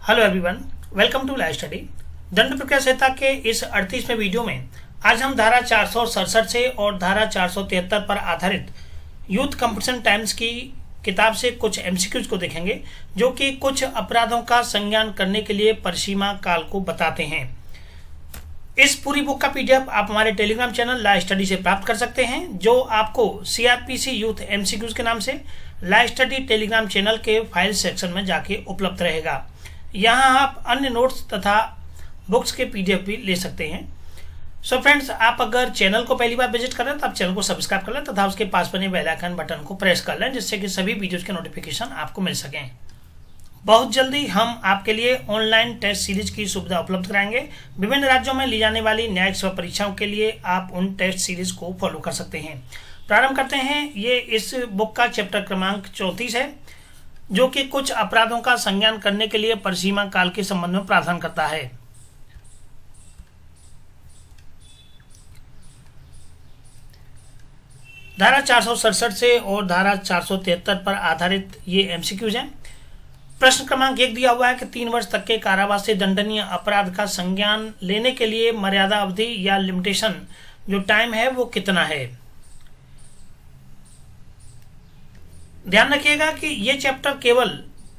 Hello everyone, welcome to live study. दंड प्रक्रिया संहिता के इस 38वें वीडियो में आज हम धारा 467 से और धारा 473 पर आधारित यूथ कंपटीशन टाइम्स की किताब से कुछ एमसीक्यूज को देखेंगे, जो कि कुछ अपराधों का संज्ञान करने के लिए परिसीमा काल को बताते हैं। इस पूरी बुक का पीडीएफ आप हमारे टेलीग्राम चैनल लाइव स्टडी से प्राप्त कर सकते हैं, जो आपको सीआरपीसी यूथ एमसीक्यूज के नाम से लाइव स्टडी टेलीग्राम चैनल के फाइल सेक्शन में जाके उपलब्ध रहेगा। यहाँ आप अन्य नोट्स तथा बुक्स के पीडीएफ भी ले सकते हैं। सो फ्रेंड्स, आप अगर चैनल को पहली बार विजिट कर रहे हैं तो आप चैनल को सब्सक्राइब कर लें तथा उसके पास बने बेल आइकन बटन को प्रेस कर लें, जिससे कि सभी वीडियोज के नोटिफिकेशन आपको मिल सकें। बहुत जल्दी हम आपके लिए ऑनलाइन टेस्ट सीरीज की सुविधा उपलब्ध कराएंगे। विभिन्न राज्यों में ली जाने वाली न्यायिक सेवा परीक्षाओं के लिए आप उन टेस्ट सीरीज को फॉलो कर सकते हैं। प्रारंभ करते हैं। ये इस बुक का चैप्टर क्रमांक 34 है, जो कि कुछ अपराधों का संज्ञान करने के लिए परिसीमा काल के संबंध में प्रावधान करता है। धारा 467 से और धारा 473 पर आधारित ये एमसीक्यूज हैं। प्रश्न क्रमांक 1 दिया हुआ है कि 3 वर्ष तक के कारावास से दंडनीय अपराध का संज्ञान लेने के लिए मर्यादा अवधि या लिमिटेशन जो टाइम है वो कितना है। ध्यान रखिएगा कि ये चैप्टर केवल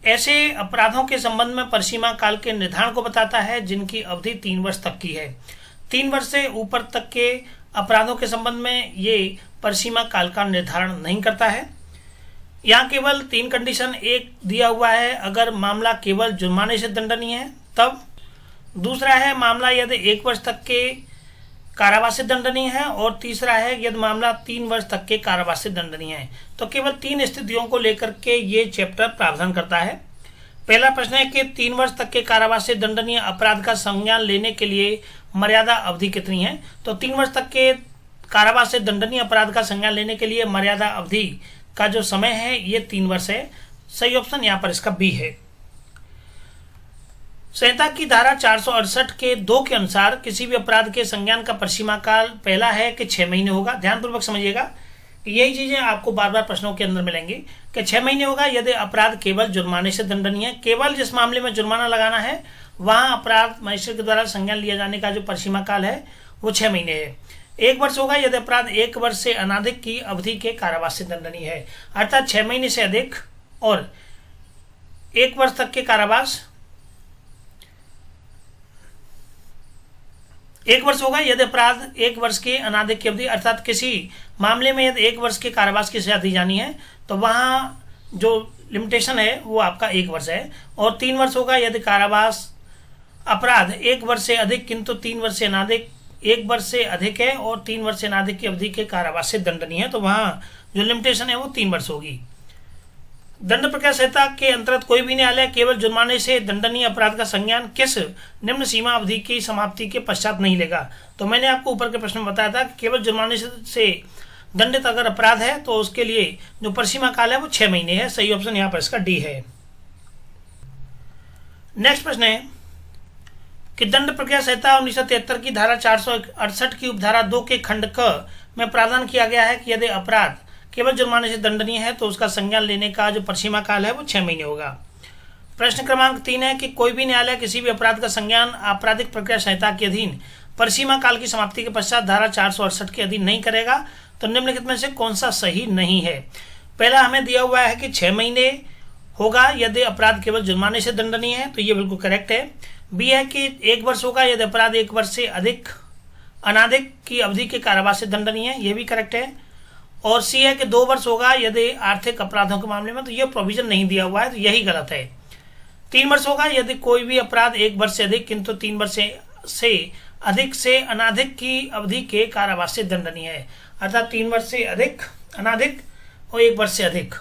ऐसे अपराधों के संबंध में परिसीमा काल के निर्धारण को बताता है जिनकी अवधि 3 वर्ष तक की है। 3 वर्ष से ऊपर तक के अपराधों के संबंध में ये परिसीमा काल का निर्धारण नहीं करता है। यहाँ केवल 3 कंडीशन। एक दिया हुआ है अगर मामला केवल जुर्माने से दंडनीय है तब। दूसरा है मामला यदि 1 वर्ष तक के कारावास से दंडनीय है, और तीसरा है यदि मामला 3 वर्ष तक के कारावास से दंडनीय है। तो केवल 3 स्थितियों को लेकर के ये चैप्टर प्रावधान करता है। पहला प्रश्न है कि 3 वर्ष तक के कारावास से दंडनीय अपराध का संज्ञान लेने के लिए मर्यादा अवधि कितनी है। तो 3 वर्ष तक के कारावास से दंडनीय अपराध का संज्ञान लेने के लिए मर्यादा अवधि का जो समय है ये 3 वर्ष है। सही ऑप्शन यहाँ पर इसका बी है। संहिता की धारा 468 के 2 के अनुसार किसी भी अपराध के संज्ञान का परिसीमा काल पहला है कि 6 महीने होगा। ध्यानपूर्वक समझिएगा, यही चीजें आपको बार बार प्रश्नों के अंदर मिलेंगी कि 6 महीने होगा यदि अपराध केवल जुर्माने से दंडनीय है। केवल जिस मामले में जुर्माना लगाना है वहां अपराध मजिस्ट्रेट के द्वारा संज्ञान लिया जाने का जो परिसीमा काल है वो 6 महीने है। 1 वर्ष होगा यदि अपराध 1 वर्ष से अनाधिक की अवधि के कारावास से दंडनीय है, अर्थात 6 महीने से अधिक और 1 वर्ष तक के कारावास। 1 वर्ष होगा यदि अपराध 1 वर्ष के अनाधिक की अवधि, अर्थात किसी मामले में यदि 1 वर्ष के कारावास की सजा दी जानी है तो वहां जो लिमिटेशन है वो आपका 1 वर्ष है। और 3 वर्ष होगा यदि कारावास अपराध 1 वर्ष से अधिक किंतु 3 वर्ष से अनाधिक, 1 वर्ष से अधिक है और 3 वर्ष से अनाधिक की अवधि के कारावास से दंडनीय है, तो वहां जो लिमिटेशन है वो 3 वर्ष होगी। दंड प्रक्रिया संहिता के अंतर्गत कोई भी न्यायालय केवल जुर्माने से दंडनीय अपराध का संज्ञान किस निम्न सीमा अवधि की समाप्ति के पश्चात नहीं लेगा। तो मैंने आपको ऊपर के प्रश्न में बताया था कि केवल जुर्माने से दंडित अगर अपराध है तो उसके लिए जो परिसीमा काल है वो 6 महीने है। सही ऑप्शन यहाँ पर इसका डी है। नेक्स्ट प्रश्न है कि दंड प्रक्रिया संहिता 1973 की धारा 468 की उपधारा 2 के खंड क में प्रावधान किया गया है कि यदि अपराध केवल जुर्माने से दंडनीय है तो उसका संज्ञान लेने का जो परिसीमा काल है वो 6 महीने होगा। प्रश्न क्रमांक 3 है कि कोई भी न्यायालय किसी भी अपराध का संज्ञान आपराधिक प्रक्रिया संहिता के अधीन परिसीमा काल की समाप्ति के पश्चात धारा 468 के अधीन नहीं करेगा। तो निम्नलिखित में से कौन सा सही नहीं है। पहला हमें दिया हुआ है कि 6 महीने होगा यदि अपराध केवल जुर्माने से दंडनीय है, तो ये बिल्कुल करेक्ट है। बी है कि 1 वर्ष होगा यदि अपराध 1 वर्ष से अधिक अनाधिक की अवधि के कारावास से दंडनीय है, ये भी करेक्ट है। और सी है कि 2 वर्ष होगा यदि आर्थिक अपराधों के मामले में, तो यह प्रोविजन नहीं दिया हुआ है, तो यही गलत है। 3 वर्ष होगा यदि कोई भी अपराध 1 वर्ष से अधिक किंतु 3 वर्ष से अधिक से अनाधिक की अवधि के कारावास से दंडनीय है, अर्थात 3 वर्ष से अधिक, अनाधिक और 1 वर्ष से अधिक,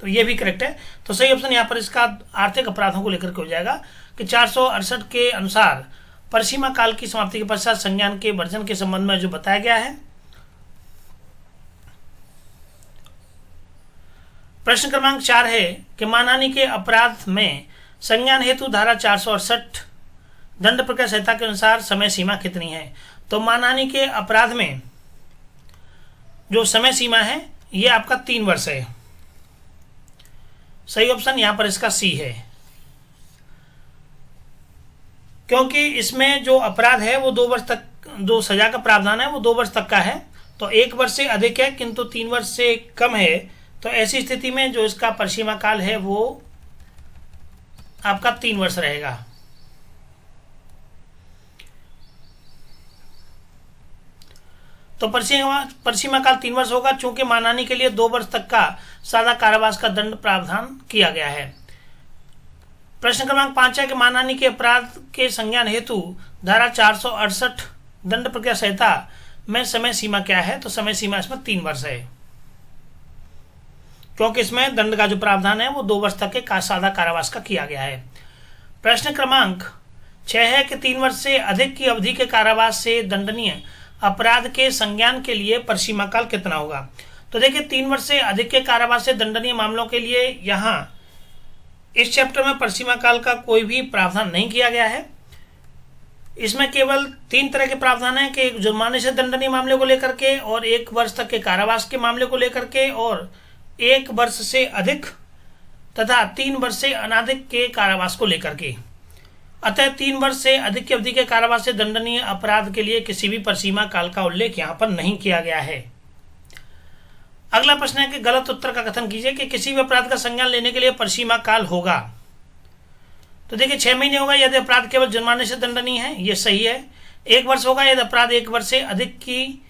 तो ये भी करेक्ट है। तो सही ऑप्शन यहाँ पर इसका आर्थिक अपराधों को लेकर के हो जाएगा कि 468 के अनुसार परिसीमा काल की समाप्ति के पश्चात संज्ञान के वर्जन के संबंध में जो बताया गया है। प्रश्न क्रमांक 4 है कि मानहानि के अपराध में संज्ञान हेतु धारा 468 दंड प्रक्रिया संहिता के अनुसार समय सीमा कितनी है। तो मानहानि के अपराध में जो समय सीमा है ये आपका 3 वर्ष है। सही ऑप्शन यहाँ पर इसका सी है। क्योंकि इसमें जो अपराध है वो 2 वर्ष तक, जो सजा का प्रावधान है वो 2 वर्ष तक का है, तो 1 वर्ष से अधिक है किंतु 3 वर्ष से कम है, तो ऐसी स्थिति में जो इसका परिसीमा काल है वो आपका 3 वर्ष रहेगा। तो परिसीमा काल 3 वर्ष होगा, चूंकि मानहानि के लिए 2 वर्ष तक का सादा कारावास का दंड प्रावधान किया गया है। प्रश्न क्रमांक 5 है कि मानहानि के अपराध के संज्ञान हेतु धारा 468 दंड प्रक्रिया संहिता में समय सीमा क्या है? तो समय सीमा इसमें 3 वर्ष है, क्योंकि इसमें दंड का जो प्रावधान है वो 2 वर्ष तक के सादा कारावास का किया गया है। प्रश्न क्रमांक 6 है कि 3 वर्ष से अधिक की अवधि के कारावास से दंडनीय अपराध के संज्ञान के लिए परिसीमा काल कितना होगा? तो देखिए 3 वर्ष से अधिक के कारावास से दंडनीय मामलों के लिए यहाँ इस चैप्टर में परिसीमा काल का कोई भी प्रावधान नहीं किया गया है। इसमें केवल 3 तरह के प्रावधान है कि एक जुर्माने से दंडनीय मामले को लेकर के, और 1 वर्ष तक के कारावास के मामले को लेकर के, और 1 वर्ष से अधिक तथा 3 वर्ष से अनाधिक के कारावास को लेकर के। अतः 3 वर्ष से अधिक की अवधि के कारावास से दंडनीय अपराध के लिए किसी भी परिसीमा काल का उल्लेख यहाँ पर नहीं किया गया है। अगला प्रश्न है कि गलत उत्तर का कथन कीजिए कि किसी भी अपराध का संज्ञान लेने के लिए परिसीमा काल होगा। तो देखिए 6 महीने होगा यदि अपराध केवल जुर्माने से दंडनीय है, ये सही है। 1 वर्ष होगा यदि अपराध 1 वर्ष से अधिक की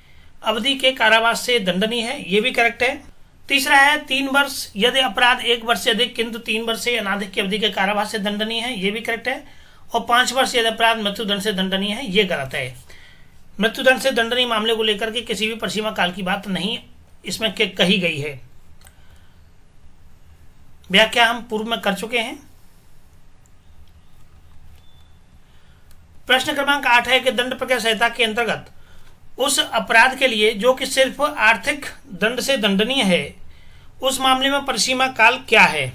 अवधि के कारावास से दंडनीय है, ये भी करेक्ट है। तीसरा है 3 वर्ष यदि अपराध 1 वर्ष से अधिक किंतु 3 वर्ष से अनाधिक की अवधि के कारावास से दंडनीय है, ये भी करेक्ट है। और 5 वर्ष यदि अपराध मृत्युदंड से दंडनीय है, ये गलत है। मृत्युदंड से दंडनीय मामले को लेकर के किसी भी परिसीमा काल की बात नहीं इसमें कही गई है। व्याख्या हम पूर्व में कर चुके हैं। प्रश्न क्रमांक 8 है कि दंड प्रक्रिया संहिता के अंतर्गत उस अपराध के लिए जो कि सिर्फ आर्थिक दंड से दंडनीय है, उस मामले में परिसीमा काल क्या है?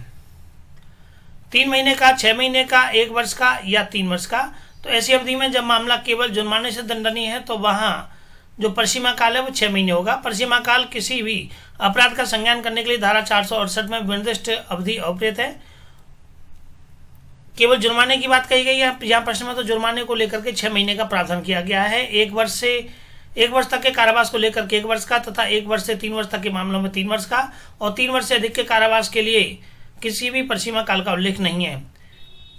3 महीने का, 6 महीने का, 1 वर्ष का या 3 वर्ष का? तो ऐसी अवधि में जब मामला केवल जुर्माने से दंडनीय है तो वहां जो परिसीमा काल है वो 6 महीने होगा। परिसीमा काल किसी भी अपराध का संज्ञान करने के लिए धारा 468 में निर्दिष्ट अवधि अप्रयुक्त है। केवल जुर्माने की बात कही गई है यहाँ प्रश्न में, तो जुर्माने को लेकर के 6 महीने का प्रावधान किया गया है। 1 वर्ष तक के कारावास को लेकर के 1 वर्ष का, तथा 1 वर्ष से 3 वर्ष तक के मामलों में 3 वर्ष का, और 3 वर्ष से अधिक के कारावास के लिए किसी भी परिसीमा काल का उल्लेख नहीं है।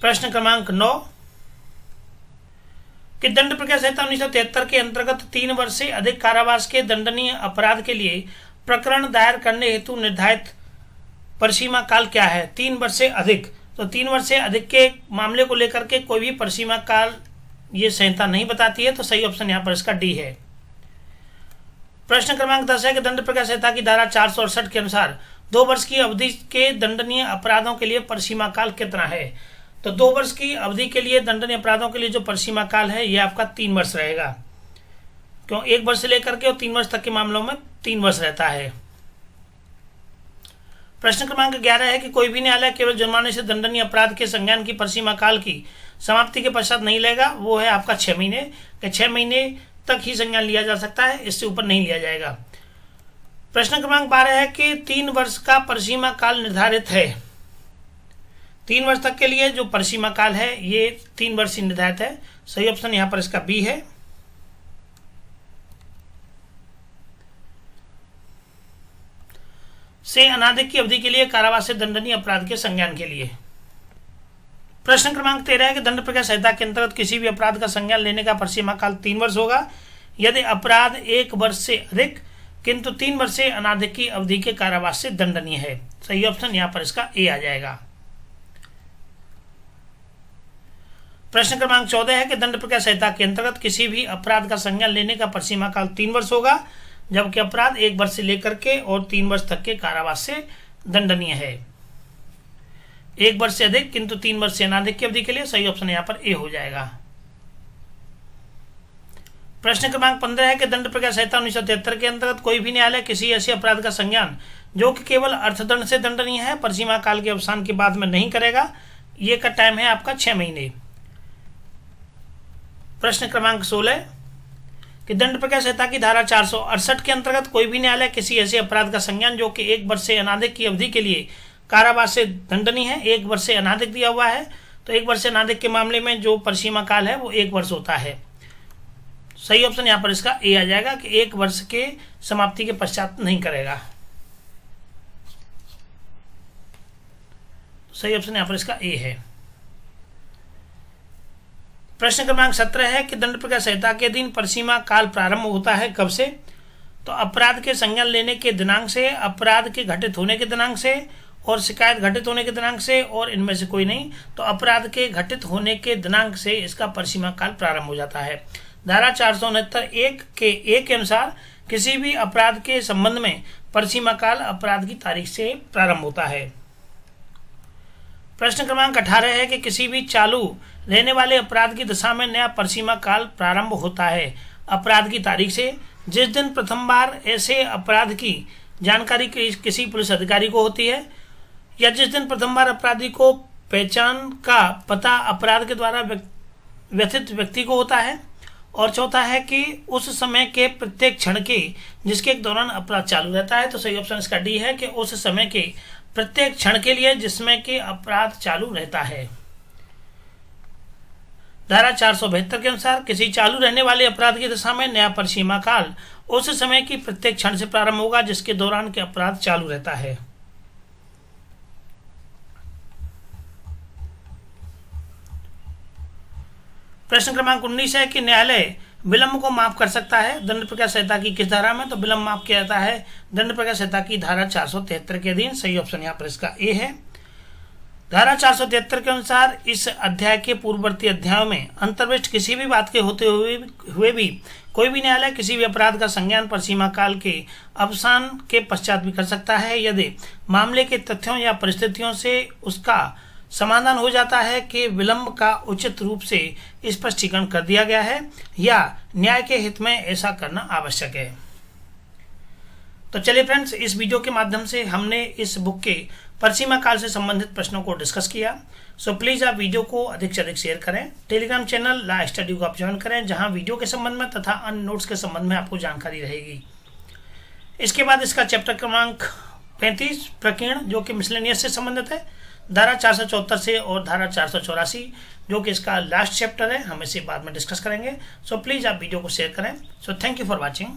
प्रश्न क्रमांक 9 कि दंड प्रक्रिया संहिता 1973 के अंतर्गत 3 वर्ष से अधिक कारावास के दंडनीय अपराध के लिए प्रकरण दायर करने हेतु निर्धारित परिसीमा काल क्या है? 3 वर्ष से अधिक, तो 3 वर्ष से अधिक के मामले को लेकर के कोई भी परिसीमा काल ये संहिता नहीं बताती है, तो सही ऑप्शन यहाँ पर इसका डी है। प्रश्न क्रमांक 10 है कि दंड प्रक्रिया संहिता की धारा 468 के अनुसार 2 वर्ष की अवधि के दंडनीय अपराधों के लिए परिसीमा काल कितना है? तो 2 वर्ष की अवधि के लिए दंडनीय अपराधों के लिए जो परिसीमा काल है यह आपका 3 वर्ष रहेगा, क्यों 1 वर्ष से लेकर के और 3 वर्ष तक के मामलों में 3 वर्ष रहता है। प्रश्न क्रमांक 11 है कि कोई भी न्यायालय केवल जुर्माने से दंडनीय अपराध के संज्ञान की परिसीमा काल की समाप्ति के पश्चात नहीं लेगा, वो है आपका 6 महीने के 6 महीने तक ही संज्ञान लिया जा सकता है, इससे ऊपर नहीं लिया जाएगा। प्रश्न क्रमांक 12 है कि 3 वर्ष का परिसीमा काल निर्धारित है। 3 वर्ष तक के लिए जो परिसीमा काल है ये 3 वर्ष ही निर्धारित है, सही ऑप्शन यहाँ पर इसका बी है। से अनाधिक की अवधि के लिए कारावास से दंडनीय अपराध के संज्ञान के लिए। प्रश्न क्रमांक 13 है कि दंड प्रक्रिया संहिता के अंतर्गत किसी भी अपराध का संज्ञान लेने का परिसीमा काल 3 वर्ष होगा यदि अपराध 1 वर्ष से अधिक किंतु 3 वर्ष से अनाधिक की अवधि के कारावास से दंडनीय है, सही ऑप्शन यहाँ पर इसका ए आ जाएगा। प्रश्न क्रमांक 14 है कि दंड प्रक्रिया संहिता के अंतर्गत किसी भी अपराध का संज्ञान लेने का परिसीमा काल 3 वर्ष होगा जबकि अपराध 1 वर्ष से लेकर के और 3 वर्ष तक के कारावास से दंडनीय है। 1 वर्ष से अधिक किंतु 3 वर्ष से अनाधिक की अवधि के लिए सही ऑप्शन यहाँ पर ए हो जाएगा। प्रश्न क्रमांक 15 है कि दंड प्रक्रिया संहिता 1973 के अंतर्गत कोई भी न्यायालय किसी ऐसे अपराध का संज्ञान जो कि केवल अर्थदंड से दंडनीय है परिसीमा काल के अवसान के बाद में नहीं करेगा। ये का टाइम है आपका 6 महीने। प्रश्न क्रमांक 16 कि दंड प्रक्रिया संहिता की धारा 468 के अंतर्गत कोई भी न्यायालय किसी ऐसे अपराध का संज्ञान जो कि 1 वर्ष से अनाधिक की अवधि के लिए कारावास से दंडनीय है, 1 वर्ष से अनाधिक दिया हुआ है, तो 1 वर्ष से अधिक के मामले में जो परिसीमा काल है वो 1 वर्ष होता है। सही ऑप्शन यहाँ पर इसका ए आ जाएगा कि 1 वर्ष के समाप्ति के पश्चात नहीं करेगा। सही ऑप्शन यहाँ पर इसका ए है। प्रश्न क्रमांक 17 है कि दंड प्रक्रिया संहिता के दिन परिसीमा काल प्रारंभ होता है कब से? तो अपराध के संज्ञान लेने के दिनांक से, अपराध के घटित होने के दिनांक से और शिकायत घटित होने के दिनांक से, और इनमें से कोई नहीं। तो अपराध के घटित होने के दिनांक से इसका परिसीमा काल प्रारंभ हो जाता है। धारा 469(1) के एक के अनुसार किसी भी अपराध के संबंध में परिसीमा काल अपराध की तारीख से प्रारंभ होता है। प्रश्न क्रमांक 18 है कि किसी भी चालू रहने वाले अपराध की दशा में नया परिसीमा काल प्रारंभ होता है अपराध की तारीख से जिस दिन प्रथम बार ऐसे अपराध की जानकारी किसी पुलिस अधिकारी को होती है, या जिस दिन प्रथम बार अपराधी को पहचान का पता अपराध के द्वारा व्यथित व्यक्ति को होता है, और चौथा है कि उस समय के प्रत्येक क्षण के जिसके दौरान अपराध चालू रहता है। तो सही ऑप्शन इसका डी है कि उस समय के प्रत्येक क्षण के लिए जिसमें कि अपराध चालू रहता है। धारा 472 के अनुसार किसी चालू रहने वाले अपराध की दशा में नया परिसीमा काल उस समय की प्रत्येक क्षण से प्रारंभ होगा जिसके दौरान के अपराध चालू रहता है। प्रश्न क्रमांक 19 है कि न्यायालय विलंब को माफ कर सकता है दंड प्रक्रिया संहिता की किस धारा में? तो विलंब माफ किया जाता है दंड प्रक्रिया संहिता की धारा 473 के अधीन। सही ऑप्शन यहाँ पर इसका ए है। धारा 473 के अनुसार इस अध्याय के पूर्ववर्ती अध्यायों में अंतर्विष्ट किसी भी बात के होते हुए भी कोई भी न्यायालय किसी भी अपराध का संज्ञान परिसीमा काल के अवसान के पश्चात भी कर सकता है यदि मामले के तथ्यों या परिस्थितियों से उसका समाधान हो जाता है कि विलंब का उचित रूप से स्पष्टीकरण कर दिया गया है या न्याय के हित में ऐसा करना आवश्यक है। तो चलिए फ्रेंड्स, इस वीडियो के माध्यम से हमने इस बुक के परिसीमा काल से संबंधित प्रश्नों को डिस्कस किया। सो प्लीज़ आप वीडियो को अधिक से अधिक शेयर करें। टेलीग्राम चैनल ला स्टडी को आप ज्वाइन करें जहां वीडियो के संबंध में तथा अन्य नोट्स के संबंध में आपको जानकारी रहेगी। इसके बाद इसका चैप्टर क्रमांक 35 प्रकीर्ण जो कि मिसलेनियस से संबंधित है, धारा 474 से और धारा 484 जो कि इसका लास्ट चैप्टर है, हम इसे बाद में डिस्कस करेंगे। सो प्लीज़ आप वीडियो को शेयर करें। So thank you for watching.